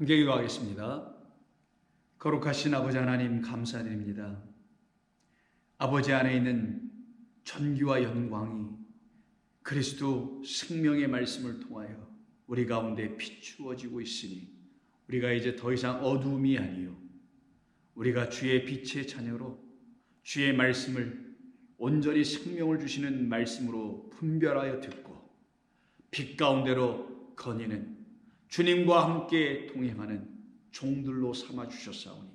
함께 기도하겠습니다. 거룩하신 아버지 하나님 감사드립니다. 아버지 안에 있는 전기와 영광이 그리스도 생명의 말씀을 통하여 우리 가운데 비추어지고 있으니 우리가 이제 더 이상 어두움이 아니요 우리가 주의 빛의 자녀로 주의 말씀을 온전히 생명을 주시는 말씀으로 분별하여 듣고 빛 가운데로 거니는 주님과 함께 동행하는 종들로 삼아주셨사오니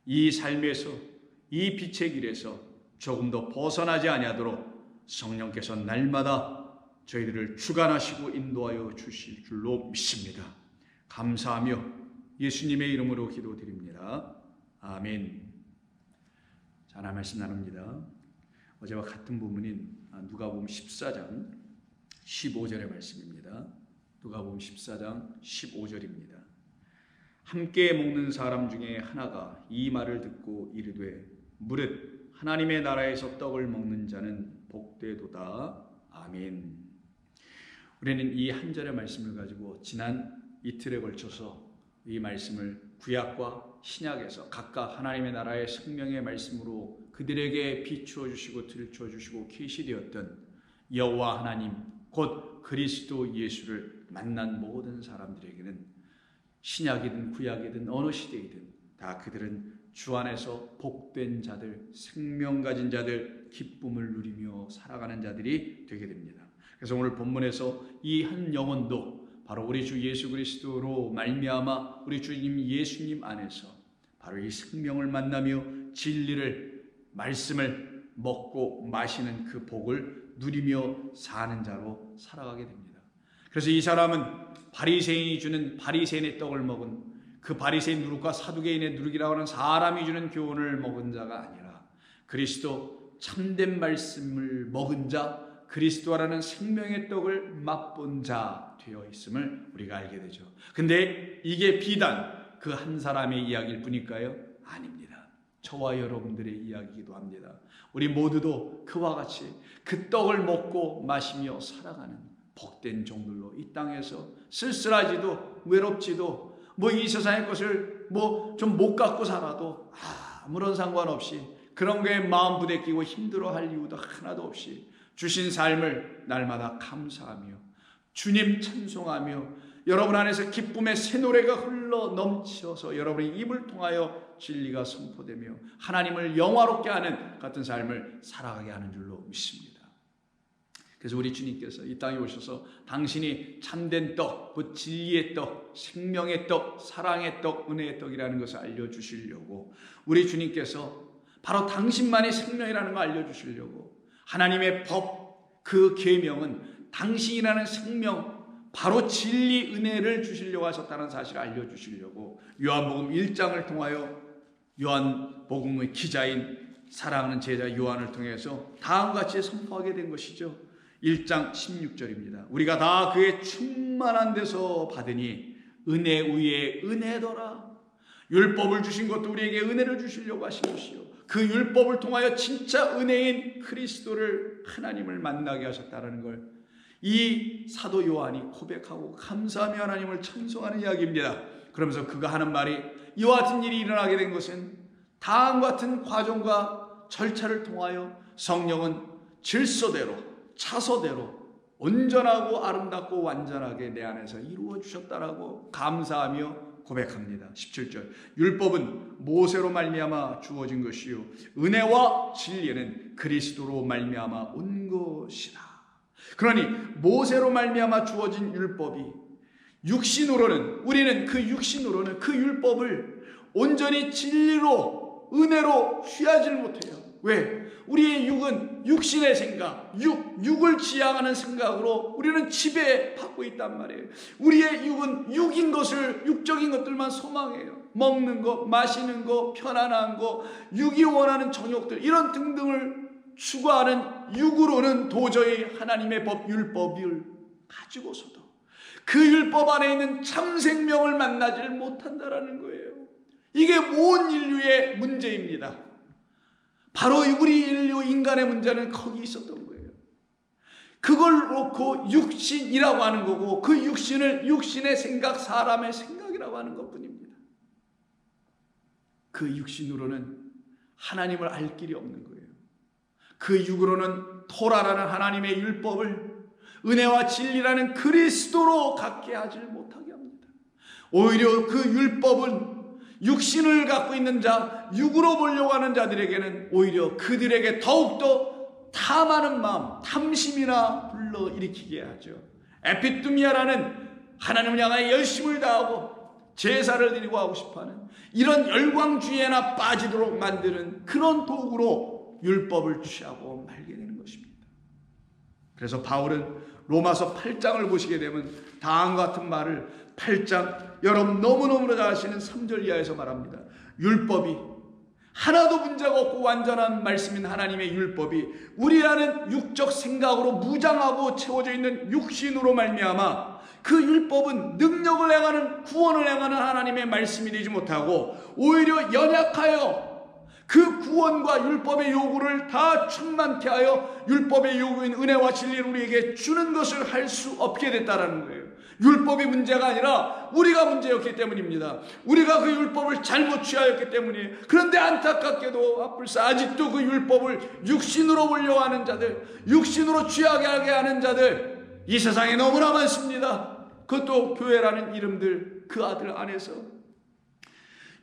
이 삶에서 이 빛의 길에서 조금 더 벗어나지 아니하도록 성령께서 날마다 저희들을 주관하시고 인도하여 주실 줄로 믿습니다. 감사하며 예수님의 이름으로 기도드립니다. 아멘. 자, 하나 말씀 나눕니다. 어제와 같은 부분인 누가복음 14장 15절의 말씀입니다. 누가복음 14장 15절입니다. 함께 먹는 사람 중에 하나가 이 말을 듣고 이르되 무릇 하나님의 나라에서 떡을 먹는 자는 복되도다. 아멘. 우리는 이 한 절의 말씀을 가지고 지난 이틀에 걸쳐서 이 말씀을 구약과 신약에서 각각 하나님의 나라의 생명의 말씀으로 그들에게 비추어 주시고 들춰 주시고 계시되었던 여호와 하나님 곧 그리스도 예수를 만난 모든 사람들에게는 신약이든 구약이든 어느 시대이든 다 그들은 주 안에서 복된 자들, 생명 가진 자들, 기쁨을 누리며 살아가는 자들이 되게 됩니다. 그래서 오늘 본문에서 이 한 영혼도 바로 우리 주 예수 그리스도로 말미암아 우리 주님 예수님 안에서 바로 이 생명을 만나며 진리를 말씀을 먹고 마시는 그 복을 누리며 사는 자로 살아가게 됩니다. 그래서 이 사람은 바리새인이 주는 바리새인의 떡을 먹은 그 바리새인 누룩과 사두개인의 누룩이라고 하는 사람이 주는 교훈을 먹은 자가 아니라 그리스도 참된 말씀을 먹은 자, 그리스도라는 생명의 떡을 맛본 자 되어 있음을 우리가 알게 되죠. 근데 이게 비단 그 한 사람의 이야기일 뿐일까요? 아닙니다. 저와 여러분들의 이야기이기도 합니다. 우리 모두도 그와 같이 그 떡을 먹고 마시며 살아가는 복된 종들로 이 땅에서 쓸쓸하지도 외롭지도 이 세상의 것을 좀 못 갖고 살아도 아무런 상관없이 그런 거에 마음 부대끼고 힘들어할 이유도 하나도 없이 주신 삶을 날마다 감사하며 주님 찬송하며 여러분 안에서 기쁨의 새 노래가 흘러 넘쳐서 여러분의 입을 통하여 진리가 선포되며 하나님을 영화롭게 하는 같은 삶을 살아가게 하는 줄로 믿습니다. 그래서 우리 주님께서 이 땅에 오셔서 당신이 참된 떡, 그 진리의 떡, 생명의 떡, 사랑의 떡, 은혜의 떡이라는 것을 알려주시려고 우리 주님께서 바로 당신만이 생명이라는 걸 알려주시려고 하나님의 법, 그 계명은 당신이라는 생명, 바로 진리, 은혜를 주시려고 하셨다는 사실을 알려주시려고 요한복음 1장을 통하여 요한복음의 기자인 사랑하는 제자 요한을 통해서 다음과 같이 선포하게 된 것이죠. 1장 16절입니다. 우리가 다 그의 충만한 데서 받으니 은혜 위에 은혜더라. 율법을 주신 것도 우리에게 은혜를 주시려고 하신 것이요 그 율법을 통하여 진짜 은혜인 그리스도를 하나님을 만나게 하셨다는 걸 이 사도 요한이 고백하고 감사하며 하나님을 찬송하는 이야기입니다. 그러면서 그가 하는 말이 이와 같은 일이 일어나게 된 것은 다음과 같은 과정과 절차를 통하여 성령은 질서대로 차서대로 온전하고 아름답고 완전하게 내 안에서 이루어 주셨다라고 감사하며 고백합니다. 17절 율법은 모세로 말미암아 주어진 것이요 은혜와 진리는 그리스도로 말미암아 온 것이라. 그러니 모세로 말미암아 주어진 율법이 육신으로는 우리는 그 육신으로는 그 율법을 온전히 진리로 은혜로 취하지를 못해요. 왜? 우리의 육은 육신의 생각, 육을 지향하는 생각으로 우리는 지배받고 있단 말이에요. 우리의 육은 육인 것을, 육적인 것들만 소망해요. 먹는 거, 마시는 거, 편안한 거, 육이 원하는 정욕들 이런 등등을 추구하는 육으로는 도저히 하나님의 법, 율법을 가지고서도 그 율법 안에 있는 참 생명을 만나지를 못한다라는 거예요. 이게 온 인류의 문제입니다. 바로 우리 인류 인간의 문제는 거기 있었던 거예요. 그걸 놓고 육신이라고 하는 거고 그 육신을 육신의 생각, 사람의 생각이 떡이라고 하는 것뿐입니다. 그 육신으로는 하나님을 알 길이 없는 거예요. 그 육으로는 토라라는 하나님의 율법을 은혜와 진리라는 그리스도로 갖게 하지 못하게 합니다. 오히려 그 율법은 육신을 갖고 있는 자, 육으로 보려고 하는 자들에게는 오히려 그들에게 더욱더 탐하는 마음, 탐심이나 불러일으키게 하죠. 에피투미아라는 하나님을 향하여 열심을 다하고 제사를 드리고 하고 싶어하는 이런 열광주의에나 빠지도록 만드는 그런 도구로 율법을 취하고 말게 되는 것입니다. 그래서 바울은 로마서 8장을 보시게 되면 다음과 같은 말을 8장 여러분 너무너무 잘 아시는 3절 이하에서 말합니다. 율법이 하나도 문제가 없고 완전한 말씀인 하나님의 율법이 우리라는 육적 생각으로 무장하고 채워져 있는 육신으로 말미암아 그 율법은 능력을 행하는 구원을 행하는 하나님의 말씀이 되지 못하고 오히려 연약하여 그 구원과 율법의 요구를 다 충만케 하여 율법의 요구인 은혜와 진리를 우리에게 주는 것을 할 수 없게 됐다라는 거예요. 율법이 문제가 아니라 우리가 문제였기 때문입니다. 우리가 그 율법을 잘못 취하였기 때문이에요. 그런데 안타깝게도 앞불사 아직도 그 율법을 육신으로 보려고 하는 자들, 육신으로 취하게 하게 하는 자들 이 세상에 너무나 많습니다. 그것도 교회라는 이름들 그 아들 안에서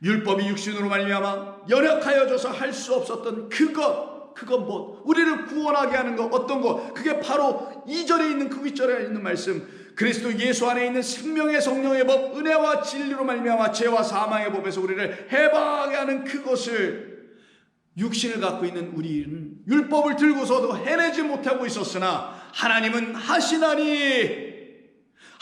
율법이 육신으로 말미암아 연약하여져서 할 수 없었던 그건 뭐 우리를 구원하게 하는 것 어떤 것 그게 바로 2절에 있는 그 윗절에 있는 말씀 그리스도 예수 안에 있는 생명의 성령의 법 은혜와 진리로 말미암아 죄와 사망의 법에서 우리를 해방하게 하는 그것을 육신을 갖고 있는 우리는 율법을 들고서도 해내지 못하고 있었으나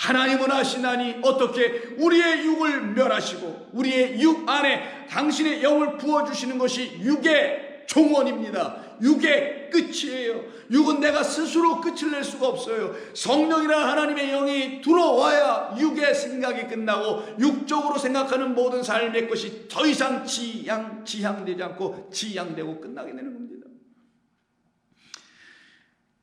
하나님은 하시나니 어떻게 우리의 육을 멸하시고 우리의 육 안에 당신의 영을 부어주시는 것이 육의 종언입니다. 육의 끝이에요. 육은 내가 스스로 끝을 낼 수가 없어요. 성령이라는 하나님의 영이 들어와야 육의 생각이 끝나고 육적으로 생각하는 모든 삶의 것이 더 이상 지향되지 않고 지향되고 끝나게 되는 겁니다.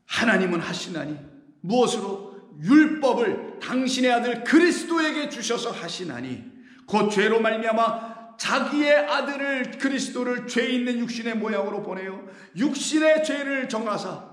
하나님은 하시나니 무엇으로? 율법을 당신의 아들 그리스도에게 주셔서 하시나니 곧 죄로 말미암아 자기의 아들을 그리스도를 죄 있는 육신의 모양으로 보내요 육신의 죄를 정하사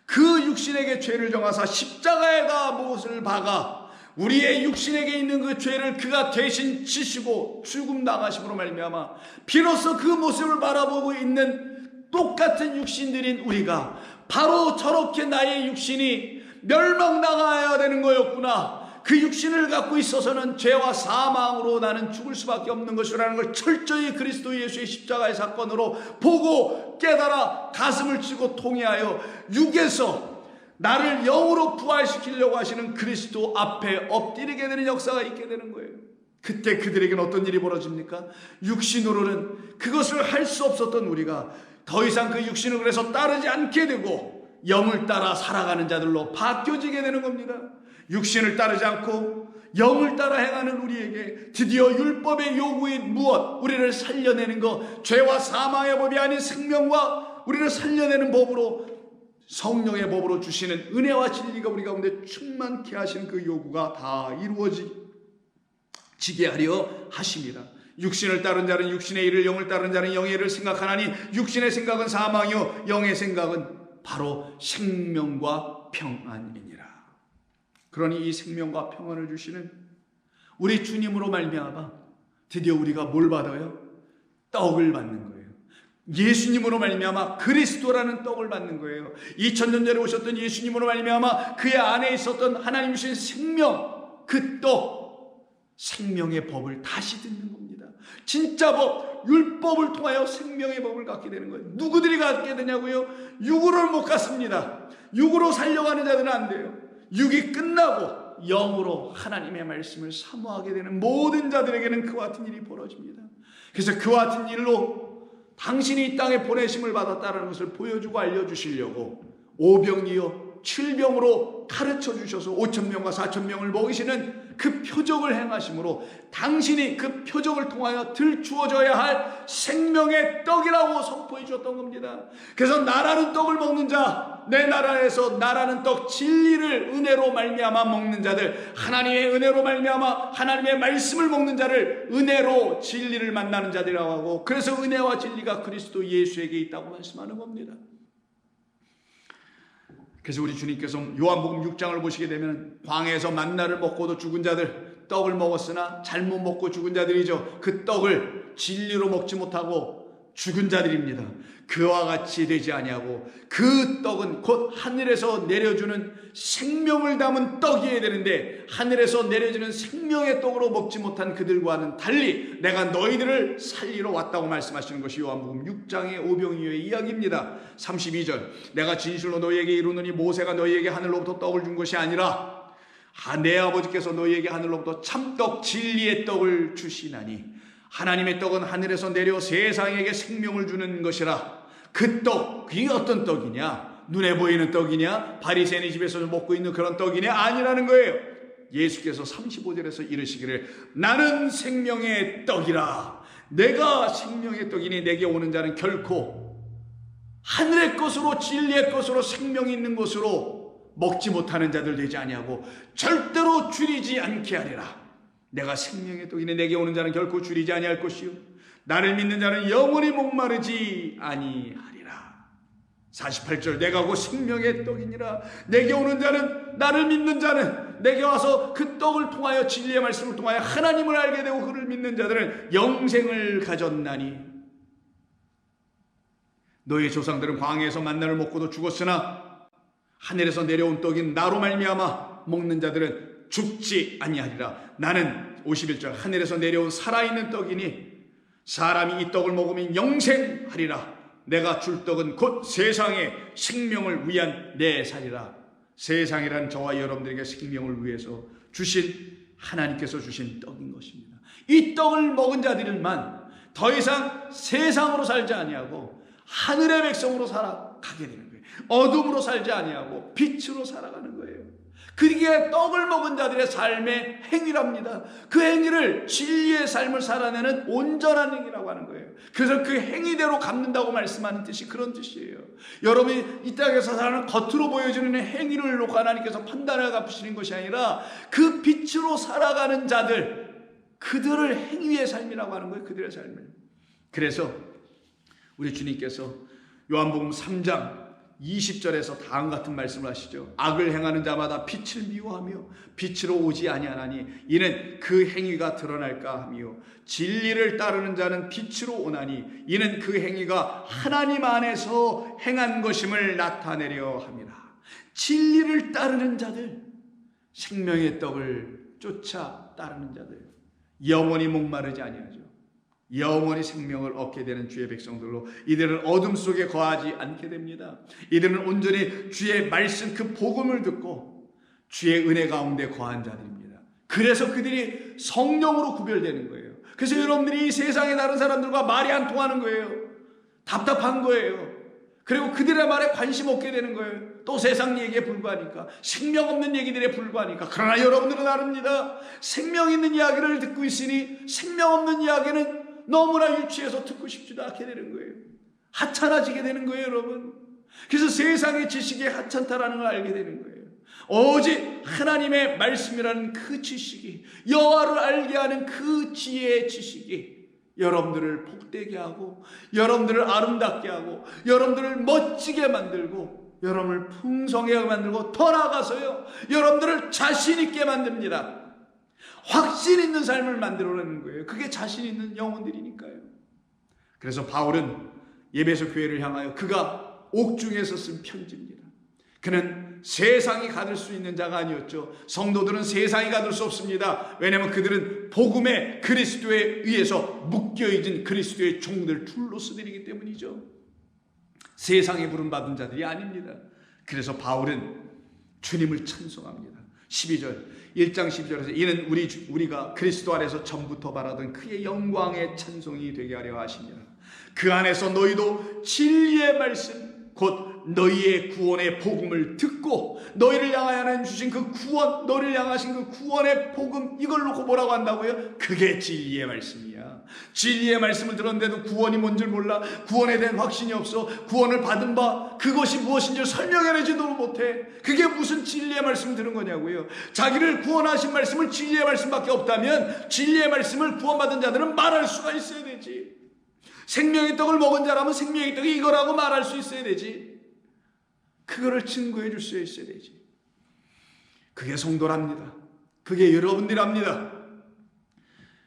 그 육신에게 죄를 정하사 십자가에다 못을 박아 우리의 육신에게 있는 그 죄를 그가 대신 지시고 죽음당하심으로 말미암아 비로소 그 모습을 바라보고 있는 똑같은 육신들인 우리가 바로 저렇게 나의 육신이 멸망당해야 되는 거였구나. 그 육신을 갖고 있어서는 죄와 사망으로 나는 죽을 수밖에 없는 것이라는 걸 철저히 그리스도 예수의 십자가의 사건으로 보고 깨달아 가슴을 치고 통회하여 육에서 나를 영으로 부활시키려고 하시는 그리스도 앞에 엎드리게 되는 역사가 있게 되는 거예요. 그때 그들에게는 어떤 일이 벌어집니까? 육신으로는 그것을 할 수 없었던 우리가 더 이상 그 육신을 그래서 따르지 않게 되고 영을 따라 살아가는 자들로 바뀌어지게 되는 겁니다. 육신을 따르지 않고 영을 따라 행하는 우리에게 드디어 율법의 요구인 무엇? 우리를 살려내는 것, 죄와 사망의 법이 아닌 생명과 우리를 살려내는 법으로 성령의 법으로 주시는 은혜와 진리가 우리 가운데 충만케 하시는 그 요구가 다 이루어지게 하려 하십니다. 육신을 따른 자는 육신의 일을, 영을 따른 자는 영의 일을 생각하나니 육신의 생각은 사망이요 영의 생각은 바로 생명과 평안이니라. 그러니 이 생명과 평안을 주시는 우리 주님으로 말미암아 드디어 우리가 뭘 받아요? 떡을 받는 거예요. 예수님으로 말미암아 그리스도라는 떡을 받는 거예요. 2000년 전에 오셨던 예수님으로 말미암아 그의 안에 있었던 하나님 주신 생명, 그 떡, 생명의 법을 다시 듣는 겁니다. 진짜 법, 율법을 통하여 생명의 법을 갖게 되는 거예요. 누구들이 갖게 되냐고요? 육으로 못 갖습니다. 육으로 살려가는 자들은 안 돼요. 육이 끝나고 영으로 하나님의 말씀을 사모하게 되는 모든 자들에게는 그와 같은 일이 벌어집니다. 그래서 그와 같은 일로 당신이 이 땅에 보내심을 받았다는 것을 보여주고 알려주시려고 오병이어 7병으로 가르쳐 주셔서 5,000명과 4,000명을 먹이시는 그 표적을 행하심으로 당신이 그 표적을 통하여 들주어져야 할 생명의 떡이라고 선포해 주셨던 겁니다. 그래서 나라는 떡을 먹는 자, 내 나라에서 나라는 떡 진리를 은혜로 말미암아 먹는 자들, 하나님의 은혜로 말미암아 하나님의 말씀을 먹는 자를 은혜로 진리를 만나는 자들이라고 하고, 그래서 은혜와 진리가 그리스도 예수에게 있다고 말씀하는 겁니다. 그래서 우리 주님께서 요한복음 6장을 보시게 되면 광야에서 만나를 먹고도 죽은 자들, 떡을 먹었으나 잘못 먹고 죽은 자들이죠. 그 떡을 진리로 먹지 못하고 죽은 자들입니다. 그와 같이 되지 아니하고, 그 떡은 곧 하늘에서 내려주는 생명을 담은 떡이어야 되는데, 하늘에서 내려주는 생명의 떡으로 먹지 못한 그들과는 달리 내가 너희들을 살리러 왔다고 말씀하시는 것이 요한복음 6장의 오병이어의 이야기입니다. 32절, 내가 진실로 너희에게 이르노니 모세가 너희에게 하늘로부터 떡을 준 것이 아니라 내 아버지께서 너희에게 하늘로부터 참떡 진리의 떡을 주시나니, 하나님의 떡은 하늘에서 내려 세상에게 생명을 주는 것이라. 그 떡, 그게 어떤 떡이냐? 눈에 보이는 떡이냐? 바리새인 집에서 먹고 있는 그런 떡이냐? 아니라는 거예요. 예수께서 35절에서 이르시기를 나는 생명의 떡이라. 내가 생명의 떡이니 내게 오는 자는 결코 하늘의 것으로 진리의 것으로 생명이 있는 것으로 먹지 못하는 자들 되지 아니하고 절대로 줄이지 않게 하리라. 내가 생명의 떡이니 내게 오는 자는 결코 줄이지 아니할 것이요 나를 믿는 자는 영원히 목마르지 아니하리라. 48절, 내가 곧 생명의 떡이니라. 내게 오는 자는, 나를 믿는 자는, 내게 와서 그 떡을 통하여 진리의 말씀을 통하여 하나님을 알게 되고 그를 믿는 자들은 영생을 가졌나니, 너희 조상들은 광야에서 만나를 먹고도 죽었으나 하늘에서 내려온 떡인 나로 말미암아 먹는 자들은 죽지 아니하리라. 나는 51절, 하늘에서 내려온 살아있는 떡이니 사람이 이 떡을 먹으면 영생하리라. 내가 줄 떡은 곧 세상의 생명을 위한 내 살이라. 세상이란 저와 여러분들에게 생명을 위해서 주신, 하나님께서 주신 떡인 것입니다. 이 떡을 먹은 자들만 더 이상 세상으로 살지 아니하고 하늘의 백성으로 살아가게 되는 거예요. 어둠으로 살지 아니하고 빛으로 살아가는 거예요. 그게 떡을 먹은 자들의 삶의 행위랍니다. 그 행위를 진리의 삶을 살아내는 온전한 행위라고 하는 거예요. 그래서 그 행위대로 갚는다고 말씀하는 뜻이 그런 뜻이에요. 여러분이 이 땅에서 사는 겉으로 보여지는 행위를 놓고 하나님께서 판단을 갚으시는 것이 아니라 그 빛으로 살아가는 자들, 그들을 행위의 삶이라고 하는 거예요. 그들의 삶을. 그래서 우리 주님께서 요한복음 3장 20절에서 다음 같은 말씀을 하시죠. 악을 행하는 자마다 빛을 미워하며 빛으로 오지 아니하나니 이는 그 행위가 드러날까 하며, 진리를 따르는 자는 빛으로 오나니 이는 그 행위가 하나님 안에서 행한 것임을 나타내려 함이라. 진리를 따르는 자들, 생명의 떡을 쫓아 따르는 자들, 영원히 목마르지 아니하죠. 영원히 생명을 얻게 되는 주의 백성들로, 이들은 어둠 속에 거하지 않게 됩니다. 이들은 온전히 주의 말씀, 그 복음을 듣고 주의 은혜 가운데 거한 자들입니다. 그래서 그들이 성령으로 구별되는 거예요. 그래서 여러분들이 이 세상의 다른 사람들과 말이 안 통하는 거예요. 답답한 거예요. 그리고 그들의 말에 관심 없게 되는 거예요. 또 세상 얘기에 불과하니까, 생명 없는 얘기들에 불과하니까. 그러나 여러분들은 아릅니다. 생명 있는 이야기를 듣고 있으니 생명 없는 이야기는 너무나 유치해서 듣고 싶지도 않게 되는 거예요. 하찮아지게 되는 거예요, 여러분. 그래서 세상의 지식이 하찮다라는 걸 알게 되는 거예요. 오직 하나님의 말씀이라는 그 지식이, 여호와를 알게 하는 그 지혜의 지식이 여러분들을 복되게 하고, 여러분들을 아름답게 하고, 여러분들을 멋지게 만들고, 여러분을 풍성하게 만들고, 더 나아가서요, 여러분들을 자신 있게 만듭니다. 확신 있는 삶을 만들어내는 거예요. 그게 자신 있는 영혼들이니까요. 그래서 바울은 에베소 교회를 향하여 그가 옥중에서 쓴 편지입니다. 그는 세상이 가질 수 있는 자가 아니었죠. 성도들은 세상이 가질 수 없습니다. 왜냐하면 그들은 복음의 그리스도에 의해서 묶여있는 그리스도의 종들, 둘로스들이기 때문이죠. 세상에 부름받은 자들이 아닙니다. 그래서 바울은 주님을 찬송합니다. 12절, 1장 12절에서 이는 우리가 그리스도 안에서 전부터 바라던 그의 영광의 찬송이 되게 하려 하십니다. 그 안에서 너희도 진리의 말씀, 곧 너희의 구원의 복음을 듣고, 너희를 향하여 하나님 주신 그 구원, 너희를 향하신 그 구원의 복음, 이걸 놓고 뭐라고 한다고요? 그게 진리의 말씀이야. 진리의 말씀을 들었는데도 구원이 뭔지 몰라. 구원에 대한 확신이 없어. 구원을 받은 바 그것이 무엇인지 설명해내지도 못해. 그게 무슨 진리의 말씀을 들은 거냐고요. 자기를 구원하신 말씀을 진리의 말씀밖에 없다면 진리의 말씀을 구원받은 자들은 말할 수가 있어야 되지. 생명의 떡을 먹은 자라면 생명의 떡이 이거라고 말할 수 있어야 되지. 그거를 증거해 줄 수 있어야 되지. 그게 성도랍니다. 그게 여러분들이랍니다.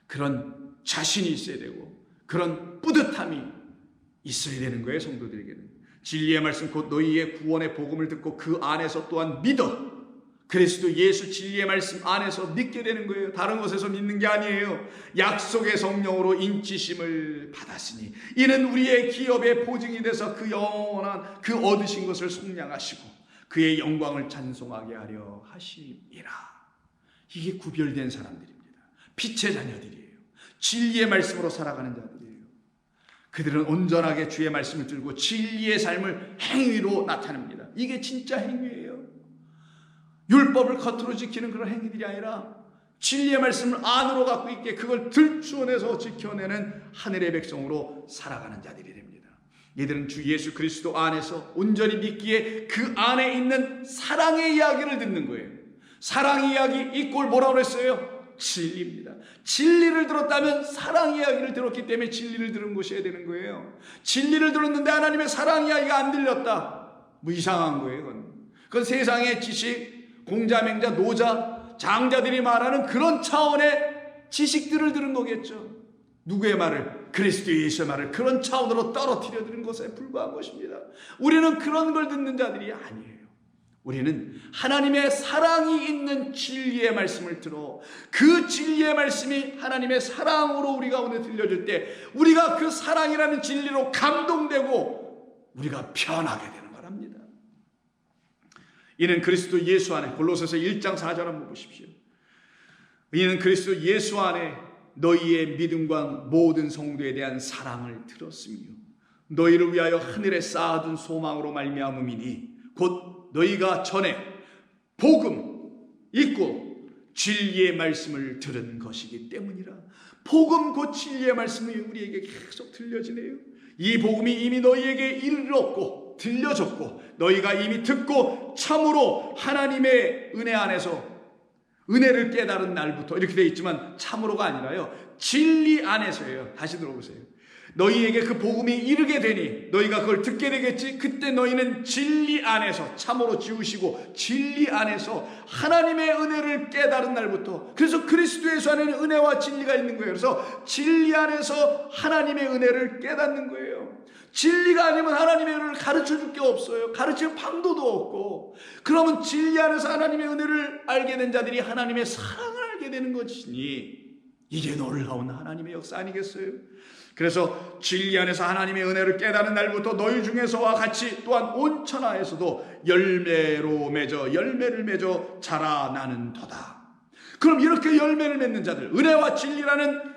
그런 자신이 있어야 되고 그런 뿌듯함이 있어야 되는 거예요. 성도들에게는 진리의 말씀 곧 너희의 구원의 복음을 듣고 그 안에서 또한 믿어 그리스도 예수 진리의 말씀 안에서 믿게 되는 거예요. 다른 곳에서 믿는 게 아니에요. 약속의 성령으로 인치심을 받았으니 이는 우리의 기업의 보증이 돼서 그 영원한 그 얻으신 것을 속량하시고 그의 영광을 찬송하게 하려 하심이라. 이게 구별된 사람들입니다. 빛의 자녀들이에요. 진리의 말씀으로 살아가는 자들이에요. 그들은 온전하게 주의 말씀을 들고 진리의 삶을 행위로 나타냅니다. 이게 진짜 행위예요. 율법을 겉으로 지키는 그런 행위들이 아니라 진리의 말씀을 안으로 갖고 있게 그걸 들추어내서 지켜내는 하늘의 백성으로 살아가는 자들이 됩니다. 이들은 주 예수 그리스도 안에서 온전히 믿기에 그 안에 있는 사랑의 이야기를 듣는 거예요. 사랑 이야기 이꼴 뭐라고 그랬어요? 진리입니다. 진리를 들었다면 사랑 이야기를 들었기 때문에 진리를 들은 것이어야 되는 거예요. 진리를 들었는데 하나님의 사랑 이야기가 안 들렸다. 뭐 이상한 거예요. 그건 세상의 지식, 공자맹자, 노자, 장자들이 말하는 그런 차원의 지식들을 들은 거겠죠. 누구의 말을? 그리스도 예수의 말을 그런 차원으로 떨어뜨려 드린 것에 불과한 것입니다. 우리는 그런 걸 듣는 자들이 아니에요. 우리는 하나님의 사랑이 있는 진리의 말씀을 들어 그 진리의 말씀이 하나님의 사랑으로 우리 가운데 들려줄 때 우리가 그 사랑이라는 진리로 감동되고 우리가 변하게 되는 거랍니다. 이는 그리스도 예수 안에 골로새서 1장 4절 한번 보십시오. 이는 그리스도 예수 안에 너희의 믿음과 모든 성도에 대한 사랑을 들었으며 너희를 위하여 하늘에 쌓아둔 소망으로 말미암음이니 곧 너희가 전에 복음 있고 진리의 말씀을 들은 것이기 때문이라. 복음 곧 진리의 말씀이 우리에게 계속 들려지네요. 이 복음이 이미 너희에게 이르렀고 들려졌고 너희가 이미 듣고 참으로 하나님의 은혜 안에서 은혜를 깨달은 날부터 이렇게 되어 있지만 참으로가 아니라요. 진리 안에서예요. 다시 들어보세요. 너희에게 그 복음이 이르게 되니 너희가 그걸 듣게 되겠지. 그때 너희는 진리 안에서 참으로 지으시고 진리 안에서 하나님의 은혜를 깨달은 날부터. 그래서 그리스도 예수 안에는 은혜와 진리가 있는 거예요. 그래서 진리 안에서 하나님의 은혜를 깨닫는 거예요. 진리가 아니면 하나님의 은혜를 가르쳐줄 게 없어요. 가르칠 방도도 없고. 그러면 진리 안에서 하나님의 은혜를 알게 된 자들이 하나님의 사랑을 알게 되는 것이니 이게 놀라운 하나님의 역사 아니겠어요? 그래서 진리 안에서 하나님의 은혜를 깨닫는 날부터 너희 중에서와 같이 또한 온 천하에서도 열매를 맺어 자라나는 도다. 그럼 이렇게 열매를 맺는 자들, 은혜와 진리라는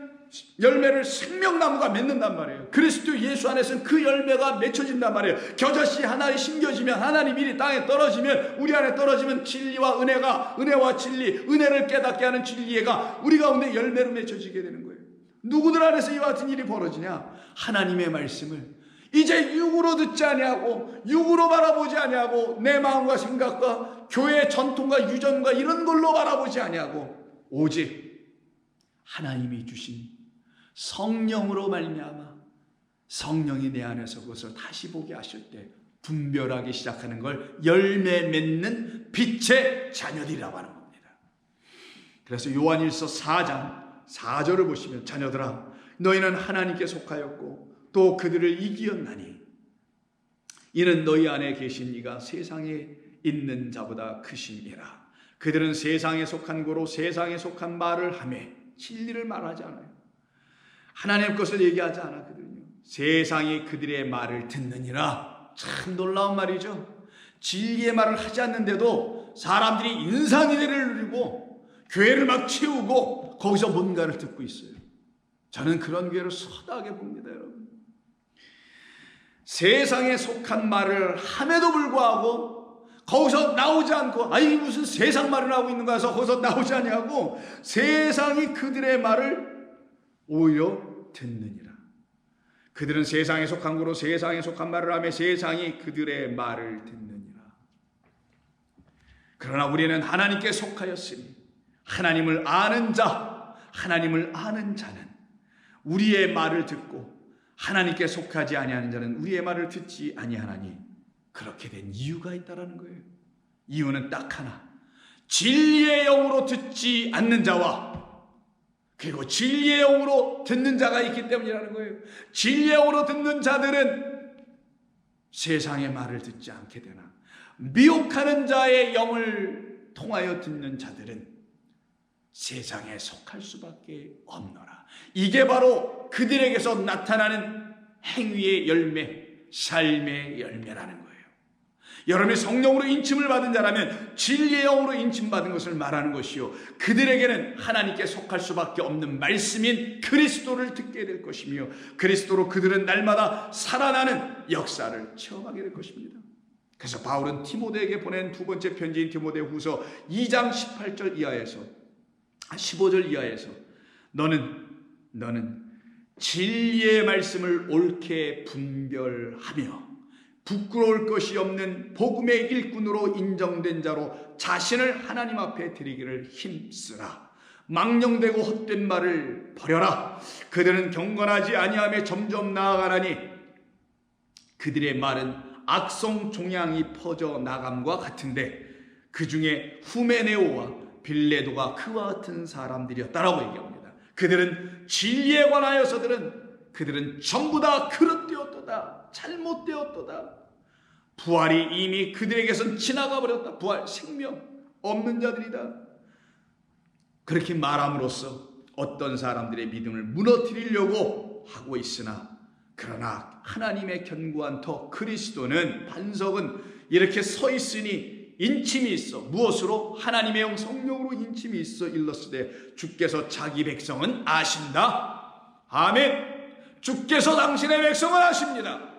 열매를 생명나무가 맺는단 말이에요. 그리스도 예수 안에서는 그 열매가 맺혀진단 말이에요. 겨자씨 하나에 심겨지면 하나님 일이 땅에 떨어지면 우리 안에 떨어지면 진리와 은혜와 진리, 은혜를 깨닫게 하는 진리가 우리 가운데 열매로 맺혀지게 되는 거예요. 누구들 안에서 이와 같은 일이 벌어지냐? 하나님의 말씀을 이제 육으로 듣지 아니하고 육으로 바라보지 아니하고 내 마음과 생각과 교회의 전통과 유전과 이런 걸로 바라보지 아니하고 오직 하나님이 주신 성령으로 말미암아 성령이 내 안에서 그것을 다시 보게 하실 때 분별하기 시작하는 걸 열매 맺는 빛의 자녀들이라고 하는 겁니다. 그래서 요한일서 4장 4절을 보시면 자녀들아 너희는 하나님께 속하였고 또 그들을 이기었나니 이는 너희 안에 계신 이가 세상에 있는 자보다 크심이라. 그들은 세상에 속한 고로 세상에 속한 말을 하며 진리를 말하지 않아요. 하나님 것을 얘기하지 않았거든요. 세상이 그들의 말을 듣느니라. 참 놀라운 말이죠. 진리의 말을 하지 않는데도 사람들이 인산이대를 누리고 교회를 막 채우고 거기서 뭔가를 듣고 있어요. 저는 그런 교회를 서다하게 봅니다, 여러분. 세상에 속한 말을 함에도 불구하고 거기서 나오지 않고 아이 무슨 세상 말을 하고 있는가 해서 거기서 나오지 아니하고 세상이 그들의 말을 오히려 듣느니라. 그들은 세상에 속한 거로 세상에 속한 말을 하며 세상이 그들의 말을 듣느니라. 그러나 우리는 하나님께 속하였으니 하나님을 아는 자는 우리의 말을 듣고 하나님께 속하지 아니하는 자는 우리의 말을 듣지 아니하나니 그렇게 된 이유가 있다라는 거예요. 이유는 딱 하나, 진리의 영으로 듣지 않는 자와 그리고 진리의 영으로 듣는 자가 있기 때문이라는 거예요. 진리의 영으로 듣는 자들은 세상의 말을 듣지 않게 되나, 미혹하는 자의 영을 통하여 듣는 자들은 세상에 속할 수밖에 없노라. 이게 바로 그들에게서 나타나는 행위의 열매, 삶의 열매라는 거예요. 여러분이 성령으로 인침을 받은 자라면 진리의 영으로 인침받은 것을 말하는 것이요, 그들에게는 하나님께 속할 수밖에 없는 말씀인 그리스도를 듣게 될 것이며 그리스도로 그들은 날마다 살아나는 역사를 체험하게 될 것입니다. 그래서 바울은 디모데에게 보낸 두 번째 편지인 디모데후서 2장 18절 이하에서 15절 이하에서 너는 진리의 말씀을 옳게 분별하며 부끄러울 것이 없는 복음의 일꾼으로 인정된 자로 자신을 하나님 앞에 드리기를 힘쓰라. 망령되고 헛된 말을 버려라. 그들은 경건하지 아니하며 점점 나아가나니 그들의 말은 악성 종양이 퍼져 나감과 같은데 그 중에 후메네오와 빌레도가 그와 같은 사람들이었다라고 얘기합니다. 그들은 진리에 관하여서들은 전부 다 그릇되었도다, 잘못되었도다. 부활이 이미 그들에게선 지나가 버렸다. 부활, 생명 없는 자들이다. 그렇게 말함으로써 어떤 사람들의 믿음을 무너뜨리려고 하고 있으나, 그러나 하나님의 견고한 터 그리스도는, 반석은 이렇게 서 있으니 인침이 있어. 무엇으로? 하나님의 영 성령으로 인침이 있어 일렀으되 주께서 자기 백성은 아신다. 아멘. 주께서 당신의 백성을 아십니다.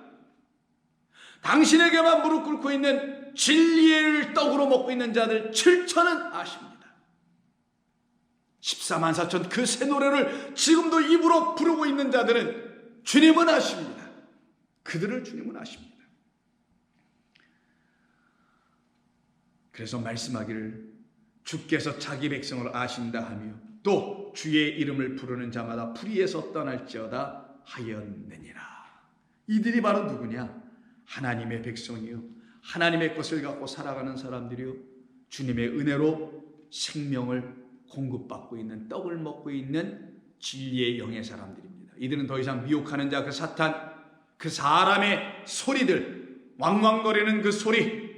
당신에게만 무릎 꿇고 있는 진리를 떡으로 먹고 있는 자들 7천은 아십니다. 14만 4천 그 새 노래를 지금도 입으로 부르고 있는 자들은 주님은 아십니다. 그들을 주님은 아십니다. 그래서 말씀하기를 주께서 자기 백성을 아신다 하며 또 주의 이름을 부르는 자마다 불의에서 떠날지어다 하였느니라. 이들이 바로 누구냐? 하나님의 백성이요, 하나님의 것을 갖고 살아가는 사람들이요, 주님의 은혜로 생명을 공급받고 있는, 떡을 먹고 있는 진리의 영의 사람들입니다. 이들은 더 이상 미혹하는 자, 그 사탄, 그 사람의 소리들, 왕왕거리는 그 소리,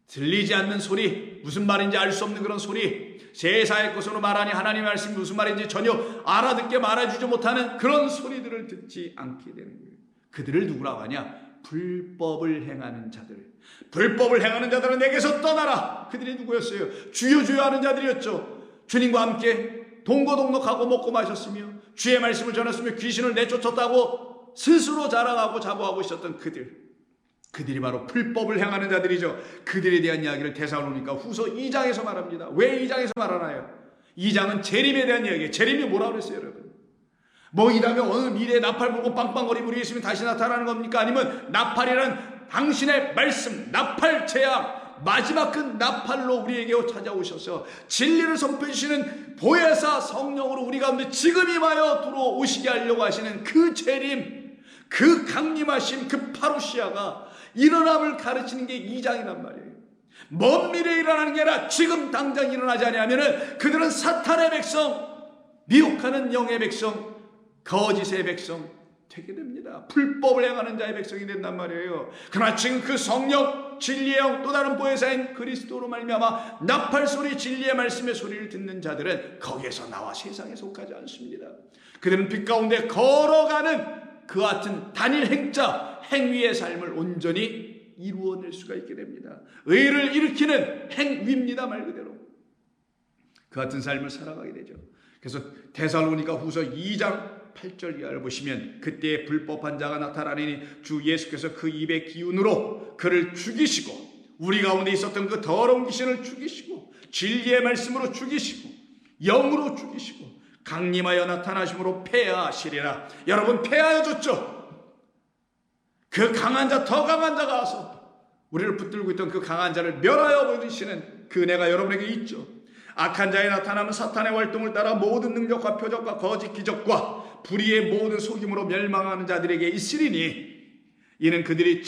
들리지 않는 소리, 무슨 말인지 알 수 없는 그런 소리, 세상의 것으로 말하니 하나님의 말씀이 무슨 말인지 전혀 알아듣게 말해주지 못하는 그런 소리들을 듣지 않게 되는 거예요. 그들을 누구라고 하냐? 불법을 행하는 자들. 불법을 행하는 자들은 내게서 떠나라. 그들이 누구였어요? 주여 주여 하는 자들이었죠. 주님과 함께 동거동록하고 먹고 마셨으며 주의 말씀을 전했으며 귀신을 내쫓았다고 스스로 자랑하고 자부하고 있었던 그들이 바로 불법을 행하는 자들이죠. 그들에 대한 이야기를 데살로니가 후서 2장에서 말합니다. 왜 2장에서 말하나요? 2장은 재림에 대한 이야기예요. 재림이 뭐라고 그랬어요, 여러분? 뭐 이라면 어느 미래에 나팔 불고 빵빵거리고 우리 있으면 다시 나타나는 겁니까? 아니면 나팔이란 당신의 말씀, 나팔 재앙, 마지막 그 나팔로 우리에게 찾아오셔서 진리를 선포해 주시는 보혜사 성령으로 우리 가운데 지금 임하여 들어오시게 하려고 하시는 그 재림, 그 강림하심, 그 파루시아가 일어남을 가르치는 게 2장이란 말이에요. 먼 미래에 일어나는 게 아니라 지금 당장 일어나지 않으면 그들은 사탄의 백성, 미혹하는 영의 백성, 거짓의 백성 되게 됩니다. 불법을 행하는 자의 백성이 된단 말이에요. 그러나 지금 그 성령, 진리의 영, 또 다른 보혜사인 그리스도로 말미암아 나팔 소리, 진리의 말씀의 소리를 듣는 자들은 거기에서 나와 세상에 속하지 않습니다. 그들은 빛 가운데 걸어가는 그 같은 단일 행자, 행위의 삶을 온전히 이루어낼 수가 있게 됩니다. 의를 일으키는 행위입니다, 말 그대로. 그 같은 삶을 살아가게 되죠. 그래서 데살로니가 후서 2장 8절 이하를 보시면 그때 불법한 자가 나타나니 주 예수께서 그 입의 기운으로 그를 죽이시고 우리 가운데 있었던 그 더러운 귀신을 죽이시고 진리의 말씀으로 죽이시고 영으로 죽이시고 강림하여 나타나심으로 패하시리라. 여러분, 패하여줬죠. 그 강한 자, 더 강한 자가 와서 우리를 붙들고 있던 그 강한 자를 멸하여 버리시는 그 은혜가 여러분에게 있죠. 악한 자에 나타나면 사탄의 활동을 따라 모든 능력과 표적과 거짓 기적과 불의의 모든 속임으로 멸망하는 자들에게 있으리니, 이는 그들이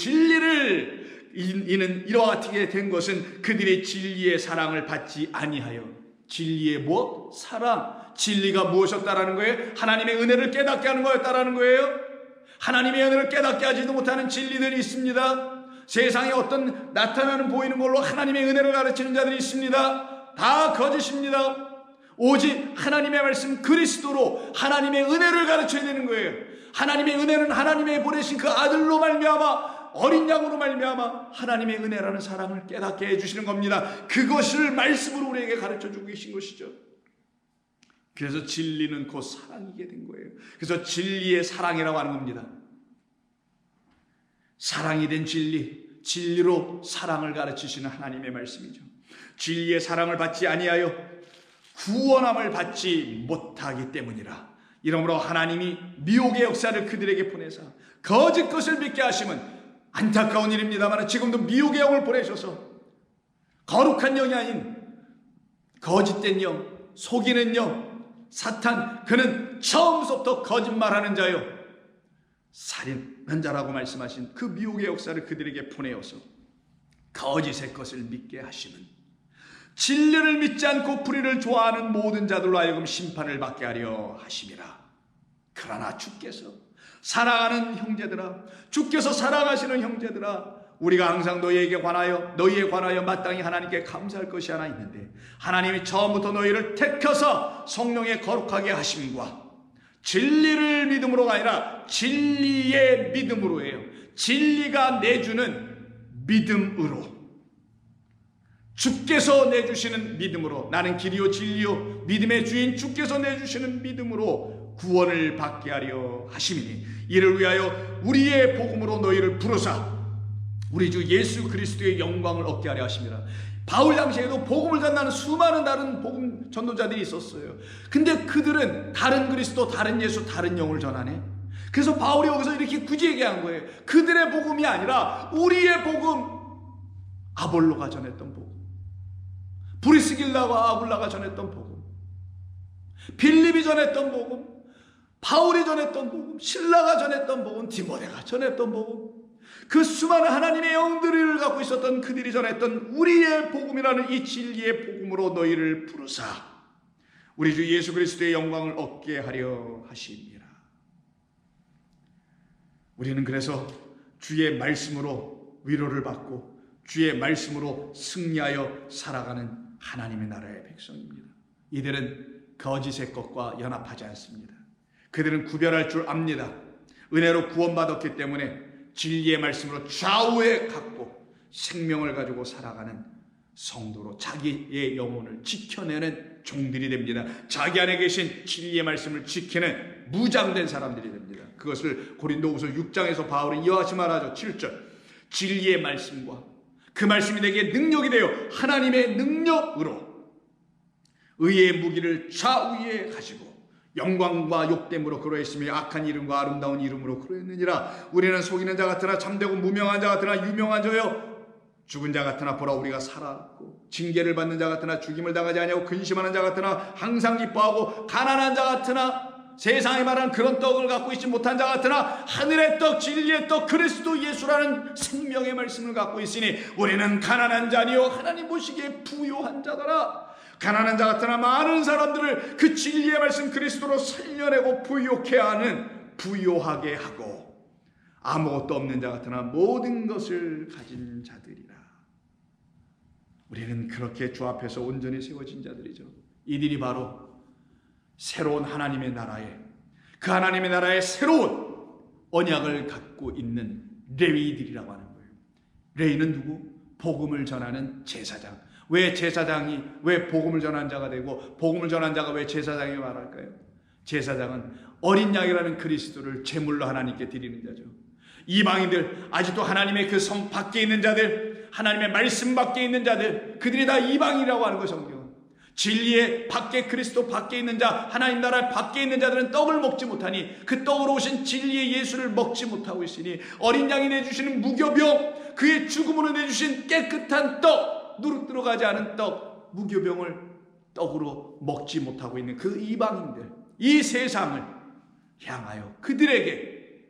이와 같게 된 것은 그들의 진리의 사랑을 받지 아니하여. 진리의 무엇? 사랑. 진리가 무엇이었다라는 거예요? 하나님의 은혜를 깨닫게 하는 거였다라는 거예요. 하나님의 은혜를 깨닫게 하지도 못하는 진리들이 있습니다. 세상에 어떤 나타나는 보이는 걸로 하나님의 은혜를 가르치는 자들이 있습니다. 다 거짓입니다. 오직 하나님의 말씀 그리스도로 하나님의 은혜를 가르쳐야 되는 거예요. 하나님의 은혜는 하나님의 보내신 그 아들로 말미암아, 어린 양으로 말미암아 하나님의 은혜라는 사랑을 깨닫게 해주시는 겁니다. 그것을 말씀으로 우리에게 가르쳐주고 계신 것이죠. 그래서 진리는 곧 사랑이게 된 거예요. 그래서 진리의 사랑이라고 하는 겁니다. 사랑이 된 진리, 진리로 사랑을 가르치시는 하나님의 말씀이죠. 진리의 사랑을 받지 아니하여 구원함을 받지 못하기 때문이라. 이러므로 하나님이 미혹의 역사를 그들에게 보내사 거짓 것을 믿게 하심은, 안타까운 일입니다만 지금도 미혹의 영을 보내셔서 거룩한 영이 아닌 거짓된 영, 속이는 영, 사탄, 그는 처음부터 거짓말하는 자요, 살인한 자라고 말씀하신 그 미혹의 역사를 그들에게 보내어서 거짓의 것을 믿게 하시는, 진리를 믿지 않고 불의를 좋아하는 모든 자들로 하여금 심판을 받게 하려 하심이라. 그러나 주께서 사랑하는 형제들아, 주께서 사랑하시는 형제들아, 우리가 항상 너희에 관하여 마땅히 하나님께 감사할 것이 하나 있는데, 하나님이 처음부터 너희를 택하사 성령에 거룩하게 하심과 진리를 믿음으로가 아니라 진리의 믿음으로예요. 진리가 내주는 믿음으로, 주께서 내주시는 믿음으로, 나는 길이요 진리요 믿음의 주인 주께서 내주시는 믿음으로 구원을 받게 하려 하심이니, 이를 위하여 우리의 복음으로 너희를 부르사 우리 주 예수 그리스도의 영광을 얻게 하려 하심이라. 바울 당시에도 복음을 전하는 수많은 다른 복음 전도자들이 있었어요. 근데 그들은 다른 그리스도, 다른 예수, 다른 영을 전하네. 그래서 바울이 여기서 이렇게 굳이 얘기한 거예요. 그들의 복음이 아니라 우리의 복음, 아볼로가 전했던 복음, 브리스길라와 아굴라가 전했던 복음, 빌립이 전했던 복음, 바울이 전했던 복음, 신라가 전했던 복음, 디모데가 전했던 복음, 그 수많은 하나님의 영들을 갖고 있었던 그들이 전했던 우리의 복음이라는 이 진리의 복음으로 너희를 부르사 우리 주 예수 그리스도의 영광을 얻게 하려 하심이라. 우리는 그래서 주의 말씀으로 위로를 받고 주의 말씀으로 승리하여 살아가는 하나님의 나라의 백성입니다. 이들은 거짓의 것과 연합하지 않습니다. 그들은 구별할 줄 압니다. 은혜로 구원받았기 때문에 진리의 말씀으로 좌우에 갖고 생명을 가지고 살아가는 성도로 자기의 영혼을 지켜내는 종들이 됩니다. 자기 안에 계신 진리의 말씀을 지키는 무장된 사람들이 됩니다. 그것을 고린도후서 6장에서 바울은 이와 같이 말하죠. 7절, 진리의 말씀과 그 말씀이 내게 능력이 되어 하나님의 능력으로 의의 무기를 좌우에 가지고 영광과 욕됨으로 그러했으며 악한 이름과 아름다운 이름으로 그러했느니라. 우리는 속이는 자 같으나 참되고 무명한 자 같으나 유명한 자요, 죽은 자 같으나 보라 우리가 살았고, 징계를 받는 자 같으나 죽임을 당하지 아니하고, 근심하는 자 같으나 항상 기뻐하고, 가난한 자 같으나 세상에 말하는 그런 떡을 갖고 있지 못한 자 같으나 하늘의 떡, 진리의 떡 그리스도 예수라는 생명의 말씀을 갖고 있으니 우리는 가난한 자니요 하나님 보시기에 부요한 자더라. 가난한 자 같으나 많은 사람들을 그 진리의 말씀 그리스도로 살려내고 부요케 하는, 부요하게 하고, 아무것도 없는 자 같으나 모든 것을 가진 자들이라. 우리는 그렇게 주 앞에서 온전히 세워진 자들이죠. 이들이 바로 새로운 하나님의 나라에, 그 하나님의 나라의 새로운 언약을 갖고 있는 레위들이라고 하는 거예요. 레위는 누구? 복음을 전하는 제사장. 왜 제사장이 왜 복음을 전한 자가 되고, 복음을 전한 자가 왜 제사장이 말할까요? 제사장은 어린 양이라는 그리스도를 제물로 하나님께 드리는 자죠. 이방인들, 아직도 하나님의 그 성 밖에 있는 자들, 하나님의 말씀 밖에 있는 자들, 그들이 다 이방이라고 하는 거예요. 성경은 진리의 밖에, 그리스도 밖에 있는 자, 하나님 나라 밖에 있는 자들은 떡을 먹지 못하니 그 떡으로 오신 진리의 예수를 먹지 못하고 있으니, 어린 양이 내주시는 무교병, 그의 죽음으로 내주신 깨끗한 떡, 누룩 들어가지 않은 떡, 무교병을 떡으로 먹지 못하고 있는 그 이방인들, 이 세상을 향하여 그들에게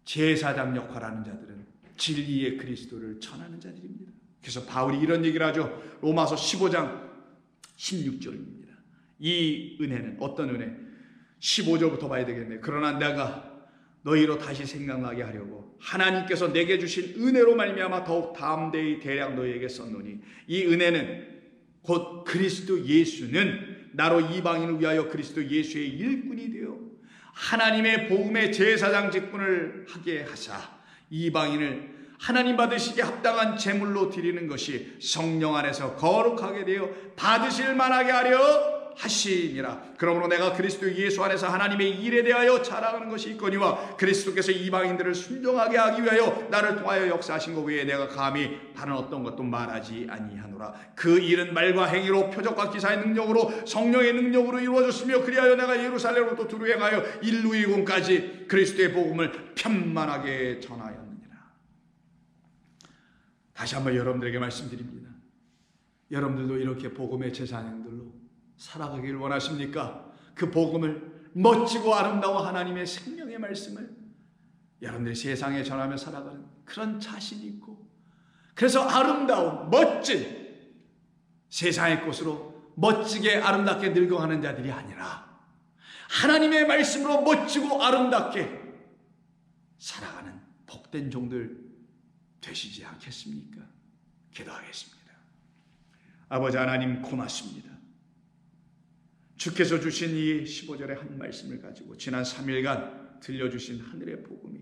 제사장 역할하는 자들은 진리의 그리스도를 전하는 자들입니다. 그래서 바울이 이런 얘기를 하죠. 로마서 15장 16절입니다. 이 은혜는 어떤 은혜? 15절부터 봐야 되겠네요. 그러나 내가 너희로 다시 생각나게 하려고 하나님께서 내게 주신 은혜로 말미암아 더욱 담대히 대략 너희에게 썼노니, 이 은혜는 곧 그리스도 예수는 나로 이방인을 위하여 그리스도 예수의 일꾼이 되어 하나님의 복음의 제사장 직분을 하게 하사 이방인을 하나님 받으시기에 합당한 제물로 드리는 것이 성령 안에서 거룩하게 되어 받으실 만하게 하려 하심이라. 그러므로 내가 그리스도 예수 안에서 하나님의 일에 대하여 자랑하는 것이 있거니와 그리스도께서 이방인들을 순종하게 하기 위하여 나를 통하여 역사하신 것 외에 내가 감히 다른 어떤 것도 말하지 아니하노라. 그 일은 말과 행위로 표적과 기사의 능력으로 성령의 능력으로 이루어졌으며, 그리하여 내가 예루살렘으로부터 두루 행하여 일루이곤까지 그리스도의 복음을 편만하게 전하였느니라. 다시 한번 여러분들에게 말씀드립니다. 여러분들도 이렇게 복음의 제사장들로 살아가길 원하십니까? 그 복음을, 멋지고 아름다운 하나님의 생명의 말씀을 여러분들이 세상에 전하며 살아가는 그런 자신이 있고, 그래서 아름다운 멋진 세상의 꽃으로 멋지게 아름답게 늙어가는 자들이 아니라 하나님의 말씀으로 멋지고 아름답게 살아가는 복된 종들 되시지 않겠습니까? 기도하겠습니다. 아버지 하나님, 고맙습니다. 주께서 주신 이 15절의 한 말씀을 가지고 지난 3일간 들려주신 하늘의 복음이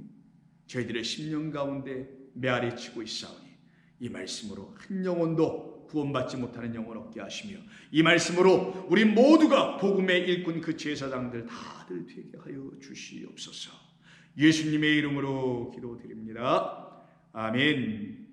저희들의 심령 가운데 메아리 치고 있사오니, 이 말씀으로 한 영혼도 구원받지 못하는 영혼 얻게 하시며, 이 말씀으로 우리 모두가 복음의 일꾼 그 제사장들 다들 되게 하여 주시옵소서. 예수님의 이름으로 기도드립니다. 아멘.